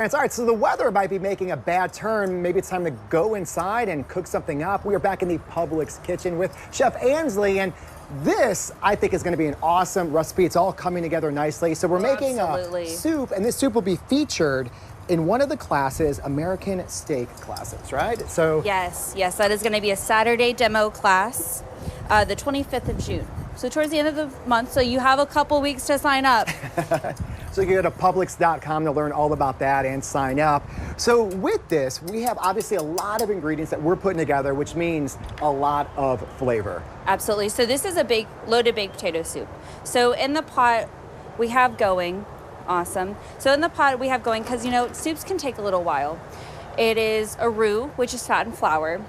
All right, so the weather might be making a bad turn. Maybe it's time to go inside and cook something up. We are back in the Publix kitchen with Chef Ansley, and this, I think, is going to be an awesome recipe. It's all coming together nicely. So we're making a soup, and this soup will be featured in one of the classes, American steak classes, right? So yes, that is going to be a Saturday demo class, the 25th of June. So towards the end of the month, so you have a couple weeks to sign up. So you can go to Publix.com to learn all about that and sign up. So with this, we have obviously a lot of ingredients that we're putting together, which means a lot of flavor. Absolutely. So this is a loaded baked potato soup. So in the pot we have going, awesome. So in the pot we have going, because you know, soups can take a little while. It is a roux, which is fat and flour,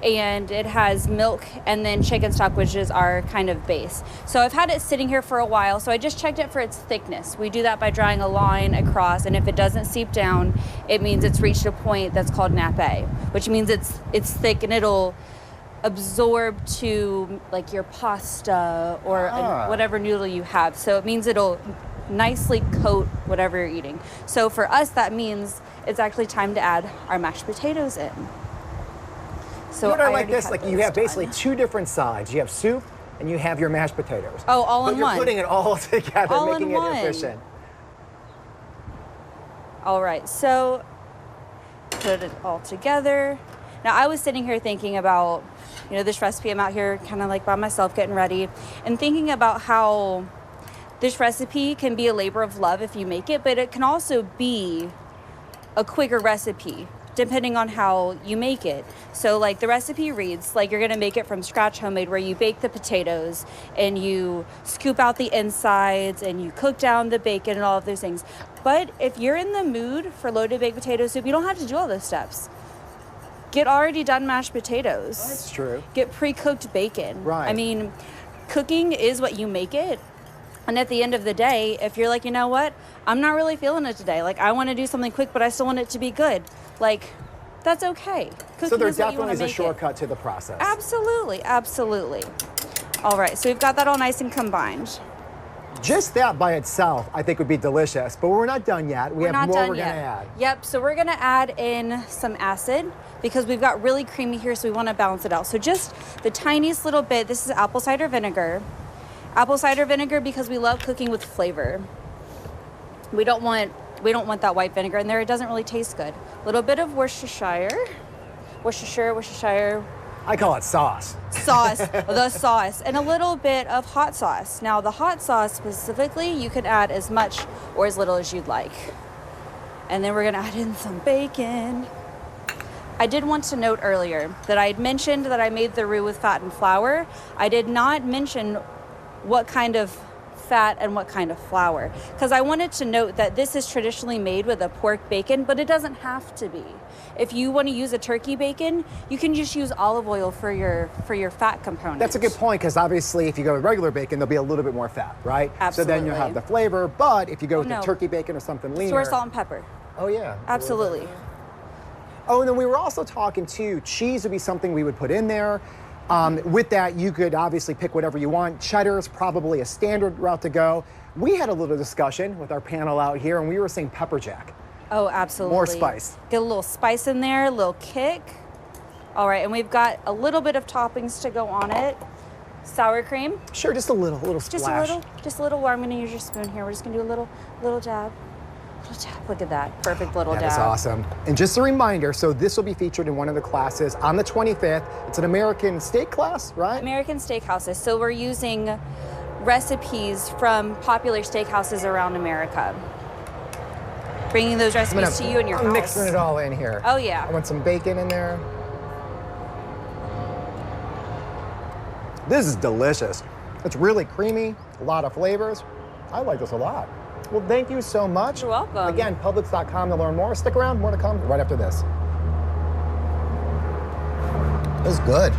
and it has milk and then chicken stock, which is our kind of base. So I've had it sitting here for a while, so I just checked it for its thickness. We do that by drawing a line across, and if it doesn't seep down, it means it's reached a point that's called nappe, which means it's thick and it'll absorb to like your pasta or whatever noodle you have. So it means it'll nicely coat whatever you're eating. So for us, that means it's actually time to add our mashed potatoes in. So I like this, like you have basically two different sides. You have soup and you have your mashed potatoes. Oh, all in one. But you're putting it all together, making it efficient. All right, so put it all together. Now I was sitting here thinking about, you know, this recipe. I'm out here kind of like by myself getting ready and thinking about how this recipe can be a labor of love if you make it, but it can also be a quicker recipe depending on how you make it. So like the recipe reads, like you're gonna make it from scratch homemade, where you bake the potatoes and you scoop out the insides and you cook down the bacon and all of those things. But if you're in the mood for loaded baked potato soup, you don't have to do all those steps. Get already done mashed potatoes. That's true. Get pre-cooked bacon. Right. I mean, cooking is what you make it. And at the end of the day, if you're like, you know what, I'm not really feeling it today. Like I want to do something quick, but I still want it to be good. Like, that's okay. Cooking so there is what definitely is a shortcut it. to the process. Absolutely, absolutely. All right, so we've got that all nice and combined. Just that by itself, I think would be delicious, but we're not done yet. We have more we're gonna add. Yep, so we're gonna add in some acid because we've got really creamy here, so we wanna balance it out. So just the tiniest little bit. This is apple cider vinegar. Apple cider vinegar because we love cooking with flavor. We don't want that white vinegar in there. It doesn't really taste good. A little bit of Worcestershire. I call it sauce. The sauce, and a little bit of hot sauce. Now the hot sauce specifically, you can add as much or as little as you'd like. And then we're gonna add in some bacon. I did want to note earlier that I had mentioned that I made the roux with fat and flour. I did not mention what kind of fat and what kind of flour, because I wanted to note that this is traditionally made with a pork bacon, but it doesn't have to be. If you want to use a turkey bacon, you can just use olive oil for your fat component. That's a good point, because obviously if you go with regular bacon, there'll be a little bit more fat, right? Absolutely. So then you'll have the flavor, but if you go with the turkey bacon or something leaner. Store, salt, and pepper. Oh yeah. Absolutely. Oh, and then we were also talking too, cheese would be something we would put in there. With that, you could obviously pick whatever you want. Cheddar is probably a standard route to go. We had a little discussion with our panel out here, and we were saying pepper jack. Oh, absolutely. More spice. Get a little spice in there, a little kick. All right, and we've got a little bit of toppings to go on it. Sour cream. Sure, just a little splash. Just a little. I'm gonna use your spoon here. We're just gonna do a little dab. Look at that, perfect little dab. That is awesome. And just a reminder, so this will be featured in one of the classes on the 25th. It's an American steak class, right? American steakhouses. So we're using recipes from popular steakhouses around America. Bringing those recipes to you in your house. I'm mixing it all in here. Oh yeah. I want some bacon in there. This is delicious. It's really creamy, a lot of flavors. I like this a lot. Well, thank you so much. You're welcome. Again, Publix.com to learn more. Stick around, more to come right after this. This is good.